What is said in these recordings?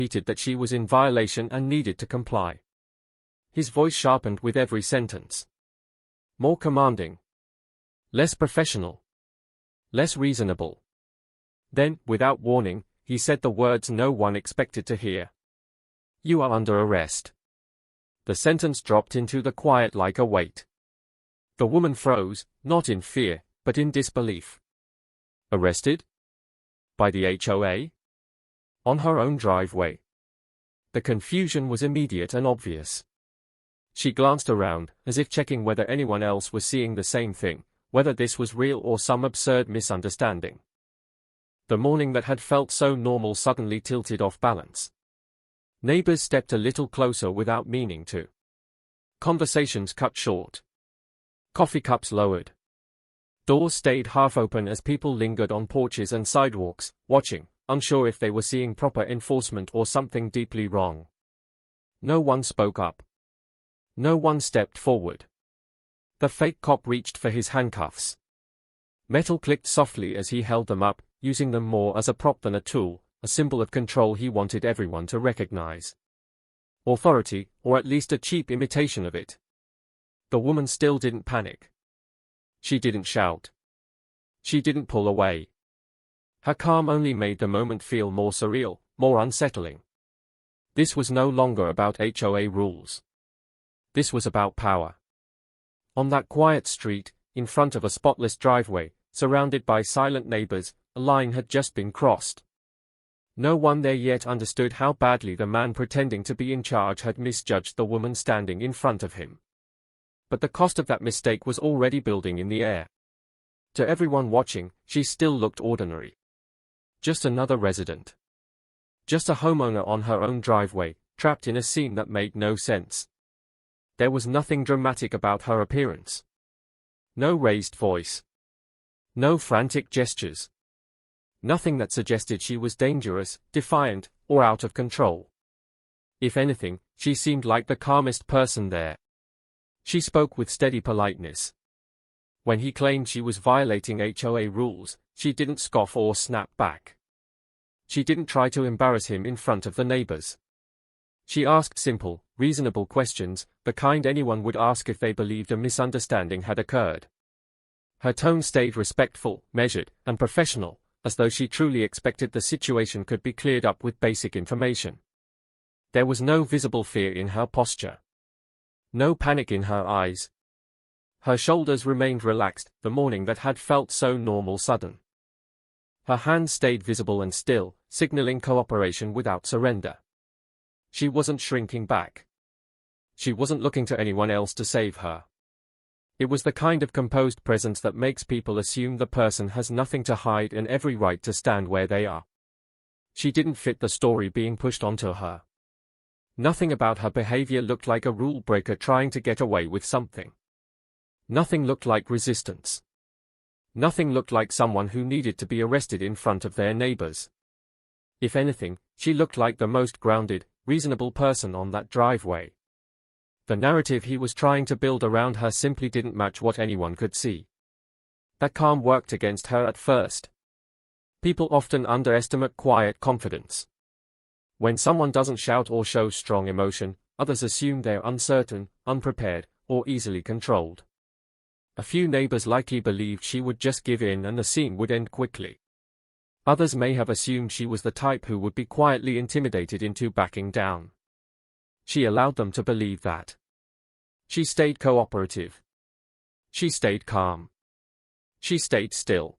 repeated that she was in violation and needed to comply. His voice sharpened with every sentence. More commanding. Less professional. Less reasonable. Then, without warning, he said the words no one expected to hear. "You are under arrest." The sentence dropped into the quiet like a weight. The woman froze, not in fear, but in disbelief. Arrested? By the HOA? On her own driveway. The confusion was immediate and obvious. She glanced around, as if checking whether anyone else was seeing the same thing, whether this was real or some absurd misunderstanding. The morning that had felt so normal suddenly tilted off balance. Neighbors stepped a little closer without meaning to. Conversations cut short. Coffee cups lowered. Doors stayed half open as people lingered on porches and sidewalks, watching, unsure if they were seeing proper enforcement or something deeply wrong. No one spoke up. No one stepped forward. The fake cop reached for his handcuffs. Metal clicked softly as he held them up, using them more as a prop than a tool, a symbol of control he wanted everyone to recognize. Authority, or at least a cheap imitation of it. The woman still didn't panic. She didn't shout. She didn't pull away. Her calm only made the moment feel more surreal, more unsettling. This was no longer about HOA rules. This was about power. On that quiet street, in front of a spotless driveway, surrounded by silent neighbors, a line had just been crossed. No one there yet understood how badly the man pretending to be in charge had misjudged the woman standing in front of him. But the cost of that mistake was already building in the air. To everyone watching, she still looked ordinary. Just another resident. Just a homeowner on her own driveway, trapped in a scene that made no sense. There was nothing dramatic about her appearance. No raised voice. No frantic gestures. Nothing that suggested she was dangerous, defiant, or out of control. If anything, she seemed like the calmest person there. She spoke with steady politeness. When he claimed she was violating HOA rules, she didn't scoff or snap back. She didn't try to embarrass him in front of the neighbors. She asked simple, reasonable questions, the kind anyone would ask if they believed a misunderstanding had occurred. Her tone stayed respectful, measured, and professional, as though she truly expected the situation could be cleared up with basic information. There was no visible fear in her posture. No panic in her eyes. Her shoulders remained relaxed, the morning that had felt so normal sudden. Her hands stayed visible and still, signaling cooperation without surrender. She wasn't shrinking back. She wasn't looking to anyone else to save her. It was the kind of composed presence that makes people assume the person has nothing to hide and every right to stand where they are. She didn't fit the story being pushed onto her. Nothing about her behavior looked like a rule breaker trying to get away with something. Nothing looked like resistance. Nothing looked like someone who needed to be arrested in front of their neighbors. If anything, she looked like the most grounded, reasonable person on that driveway. The narrative he was trying to build around her simply didn't match what anyone could see. That calm worked against her at first. People often underestimate quiet confidence. When someone doesn't shout or show strong emotion, others assume they're uncertain, unprepared, or easily controlled. A few neighbors likely believed she would just give in and the scene would end quickly. Others may have assumed she was the type who would be quietly intimidated into backing down. She allowed them to believe that. She stayed cooperative. She stayed calm. She stayed still.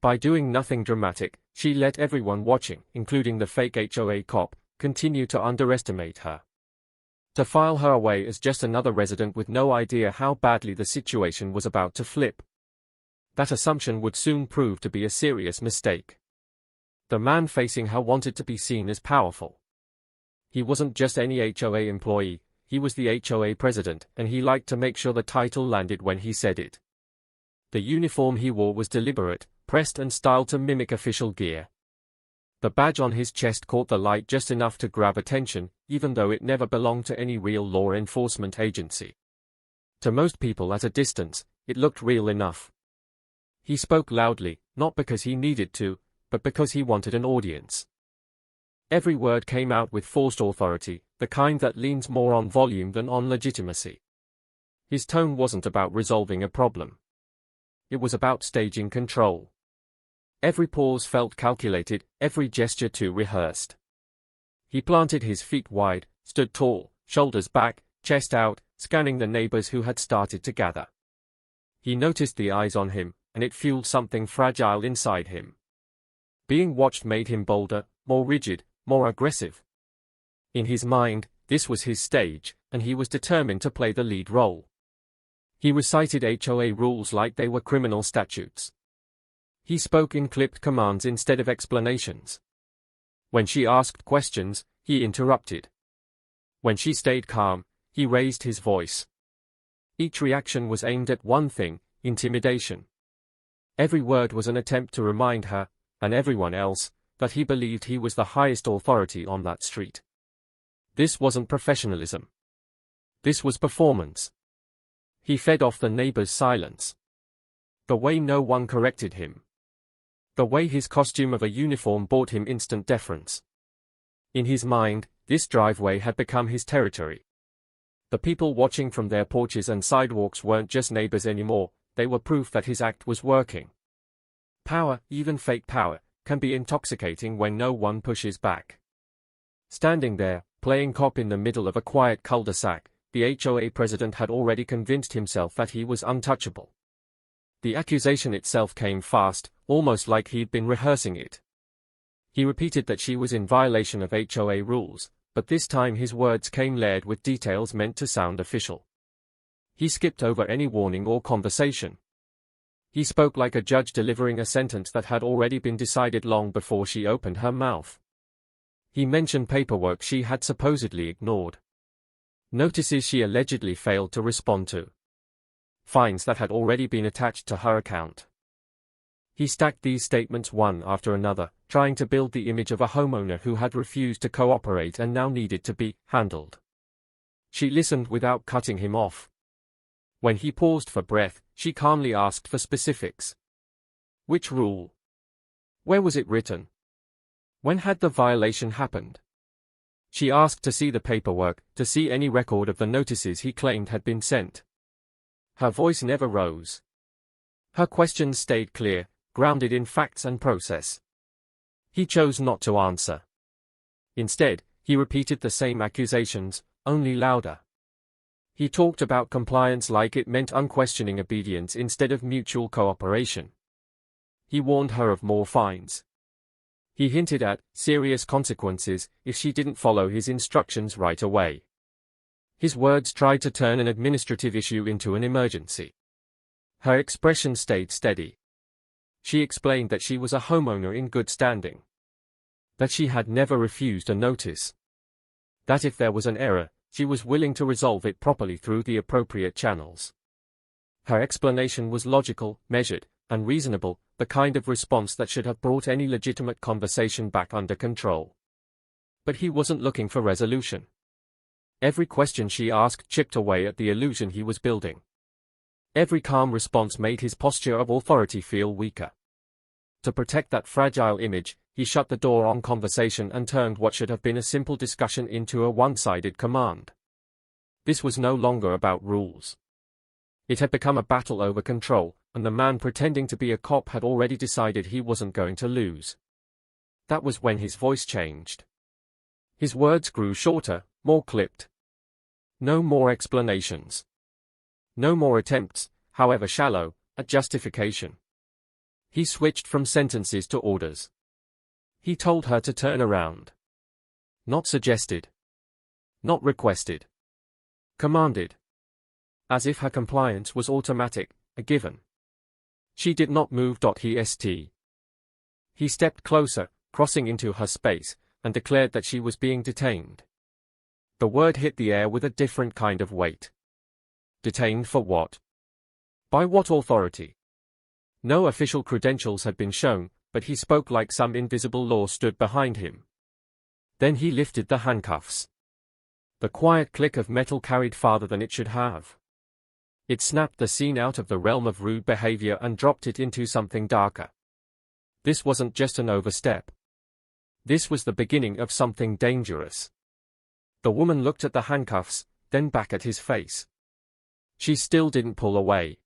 By doing nothing dramatic, she let everyone watching, including the fake HOA cop, continue to underestimate her. To file her away as just another resident with no idea how badly the situation was about to flip. That assumption would soon prove to be a serious mistake. The man facing her wanted to be seen as powerful. He wasn't just any HOA employee, he was the HOA president, and he liked to make sure the title landed when he said it. The uniform he wore was deliberate, pressed and styled to mimic official gear. The badge on his chest caught the light just enough to grab attention, even though it never belonged to any real law enforcement agency. To most people at a distance, it looked real enough. He spoke loudly, not because he needed to, but because he wanted an audience. Every word came out with forced authority, the kind that leans more on volume than on legitimacy. His tone wasn't about resolving a problem. It was about staging control. Every pause felt calculated, every gesture too rehearsed. He planted his feet wide, stood tall, shoulders back, chest out, scanning the neighbors who had started to gather. He noticed the eyes on him, and it fueled something fragile inside him. Being watched made him bolder, more rigid, more aggressive. In his mind, this was his stage, and he was determined to play the lead role. He recited HOA rules like they were criminal statutes. He spoke in clipped commands instead of explanations. When she asked questions, he interrupted. When she stayed calm, he raised his voice. Each reaction was aimed at one thing: intimidation. Every word was an attempt to remind her, and everyone else, that he believed he was the highest authority on that street. This wasn't professionalism. This was performance. He fed off the neighbor's silence. The way no one corrected him. The way his costume of a uniform bought him instant deference. In his mind, this driveway had become his territory. The people watching from their porches and sidewalks weren't just neighbors anymore, they were proof that his act was working. Power, even fake power, can be intoxicating when no one pushes back. Standing there, playing cop in the middle of a quiet cul-de-sac, the HOA president had already convinced himself that he was untouchable. The accusation itself came fast, almost like he'd been rehearsing it. He repeated that she was in violation of HOA rules, but this time his words came layered with details meant to sound official. He skipped over any warning or conversation. He spoke like a judge delivering a sentence that had already been decided long before she opened her mouth. He mentioned paperwork she had supposedly ignored. Notices she allegedly failed to respond to. Fines that had already been attached to her account. He stacked these statements one after another, trying to build the image of a homeowner who had refused to cooperate and now needed to be handled. She listened without cutting him off. When he paused for breath, she calmly asked for specifics. Which rule? Where was it written? When had the violation happened? She asked to see the paperwork, to see any record of the notices he claimed had been sent. Her voice never rose. Her questions stayed clear, grounded in facts and process. He chose not to answer. Instead, he repeated the same accusations, only louder. He talked about compliance like it meant unquestioning obedience instead of mutual cooperation. He warned her of more fines. He hinted at serious consequences if she didn't follow his instructions right away. His words tried to turn an administrative issue into an emergency. Her expression stayed steady. She explained that she was a homeowner in good standing. That she had never refused a notice. That if there was an error, she was willing to resolve it properly through the appropriate channels. Her explanation was logical, measured, and reasonable, the kind of response that should have brought any legitimate conversation back under control. But he wasn't looking for resolution. Every question she asked chipped away at the illusion he was building. Every calm response made his posture of authority feel weaker. To protect that fragile image, he shut the door on conversation and turned what should have been a simple discussion into a one-sided command. This was no longer about rules. It had become a battle over control, and the man pretending to be a cop had already decided he wasn't going to lose. That was when his voice changed. His words grew shorter, more clipped. No more explanations. No more attempts, however shallow, at justification. He switched from sentences to orders. He told her to turn around. Not suggested. Not requested. Commanded. As if her compliance was automatic, a given. She did not move. He stepped closer, crossing into her space, and declared that she was being detained. The word hit the air with a different kind of weight. Detained for what? By what authority? No official credentials had been shown, but he spoke like some invisible law stood behind him. Then he lifted the handcuffs. The quiet click of metal carried farther than it should have. It snapped the scene out of the realm of rude behavior and dropped it into something darker. This wasn't just an overstep. This was the beginning of something dangerous. The woman looked at the handcuffs, then back at his face. She still didn't pull away.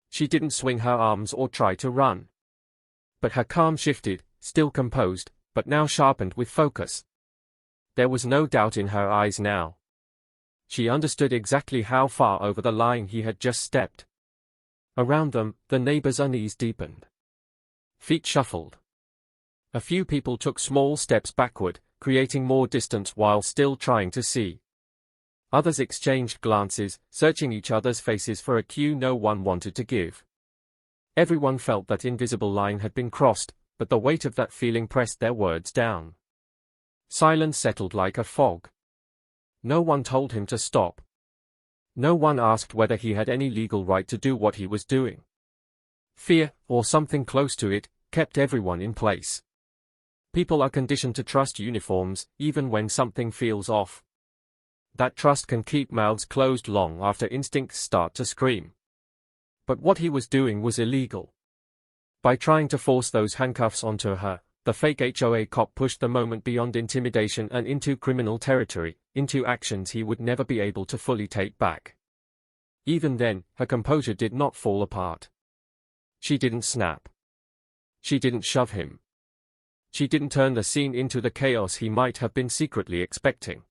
She didn't swing her arms or try to run. But her calm shifted, still composed, but now sharpened with focus. There was no doubt in her eyes now. She understood exactly how far over the line he had just stepped. Around them, the neighbors' unease deepened. Feet shuffled. A few people took small steps backward, creating more distance while still trying to see. Others exchanged glances, searching each other's faces for a cue no one wanted to give. Everyone felt that invisible line had been crossed, but the weight of that feeling pressed their words down. Silence settled like a fog. No one told him to stop. No one asked whether he had any legal right to do what he was doing. Fear, or something close to it, kept everyone in place. People are conditioned to trust uniforms, even when something feels off. That trust can keep mouths closed long after instincts start to scream. But what he was doing was illegal. By trying to force those handcuffs onto her, the fake HOA cop pushed the moment beyond intimidation and into criminal territory, into actions he would never be able to fully take back. Even then, her composure did not fall apart. She didn't snap. She didn't shove him. She didn't turn the scene into the chaos he might have been secretly expecting.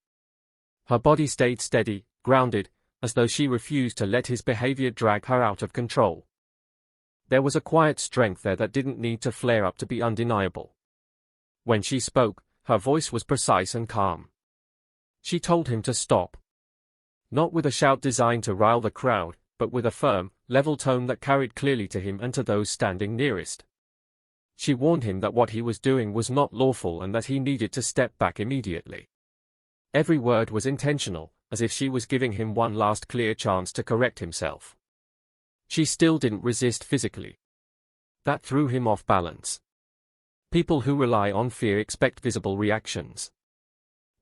Her body stayed steady, grounded, as though she refused to let his behavior drag her out of control. There was a quiet strength there that didn't need to flare up to be undeniable. When she spoke, her voice was precise and calm. She told him to stop. Not with a shout designed to rile the crowd, but with a firm, level tone that carried clearly to him and to those standing nearest. She warned him that what he was doing was not lawful and that he needed to step back immediately. Every word was intentional, as if she was giving him one last clear chance to correct himself. She still didn't resist physically. That threw him off balance. People who rely on fear expect visible reactions.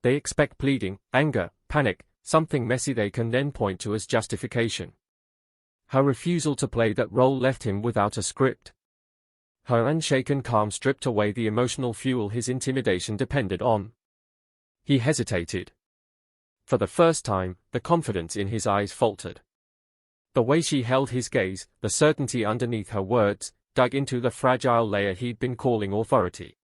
They expect pleading, anger, panic, something messy they can then point to as justification. Her refusal to play that role left him without a script. Her unshaken calm stripped away the emotional fuel his intimidation depended on. He hesitated. For the first time, the confidence in his eyes faltered. The way she held his gaze, the certainty underneath her words, dug into the fragile layer he'd been calling authority.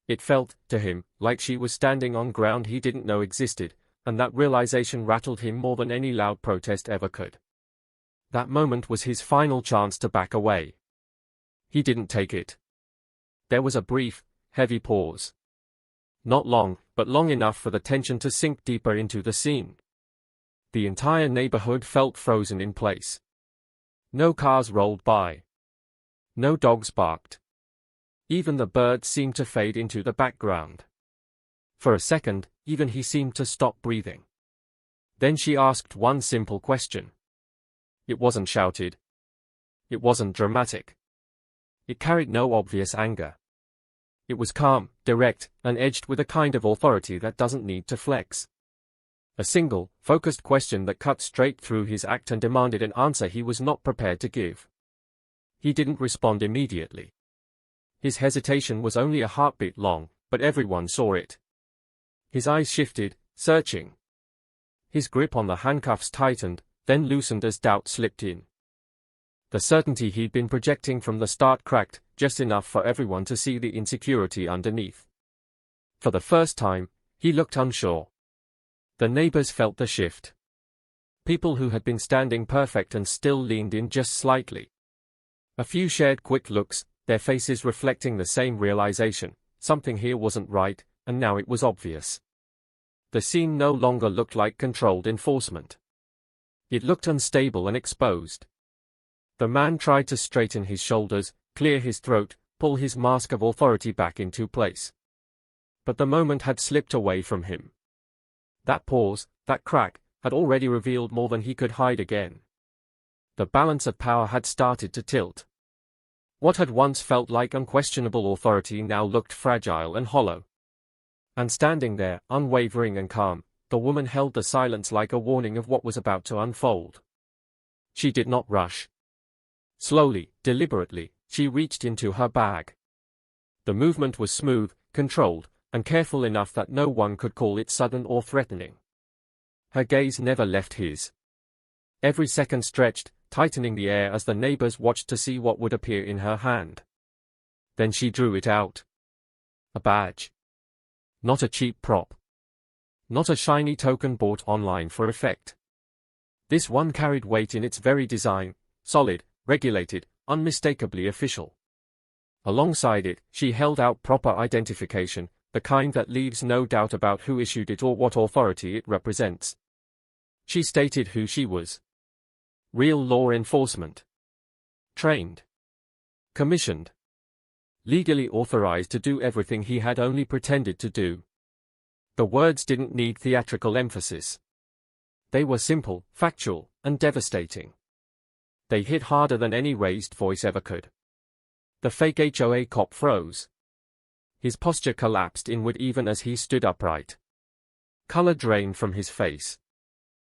It felt, to him, like she was standing on ground he didn't know existed, and that realization rattled him more than any loud protest ever could. That moment was his final chance to back away. He didn't take it. There was a brief, heavy pause. Not long, but long enough for the tension to sink deeper into the scene. The entire neighborhood felt frozen in place. No cars rolled by. No dogs barked. Even the birds seemed to fade into the background. For a second, even he seemed to stop breathing. Then she asked one simple question. It wasn't shouted. It wasn't dramatic. It carried no obvious anger. It was calm, direct, and edged with a kind of authority that doesn't need to flex. A single, focused question that cut straight through his act and demanded an answer he was not prepared to give. He didn't respond immediately. His hesitation was only a heartbeat long, but everyone saw it. His eyes shifted, searching. His grip on the handcuffs tightened, then loosened as doubt slipped in. The certainty he'd been projecting from the start cracked, just enough for everyone to see the insecurity underneath. For the first time, he looked unsure. The neighbors felt the shift. People who had been standing perfect and still leaned in just slightly. A few shared quick looks, their faces reflecting the same realization, something here wasn't right, and now it was obvious. The scene no longer looked like controlled enforcement. It looked unstable and exposed. The man tried to straighten his shoulders, clear his throat, pull his mask of authority back into place. But the moment had slipped away from him. That pause, that crack, had already revealed more than he could hide again. The balance of power had started to tilt. What had once felt like unquestionable authority now looked fragile and hollow. And standing there, unwavering and calm, the woman held the silence like a warning of what was about to unfold. She did not rush. Slowly, deliberately, she reached into her bag. The movement was smooth, controlled, and careful enough that no one could call it sudden or threatening. Her gaze never left his. Every second stretched, tightening the air as the neighbors watched to see what would appear in her hand. Then she drew it out. A badge. Not a cheap prop. Not a shiny token bought online for effect. This one carried weight in its very design, solid, regulated, unmistakably official. Alongside it, she held out proper identification, the kind that leaves no doubt about who issued it or what authority it represents. She stated who she was. Real law enforcement. Trained. Commissioned. Legally authorized to do everything he had only pretended to do. The words didn't need theatrical emphasis. They were simple, factual, and devastating. They hit harder than any raised voice ever could. The fake HOA cop froze. His posture collapsed inward even as he stood upright. Color drained from his face.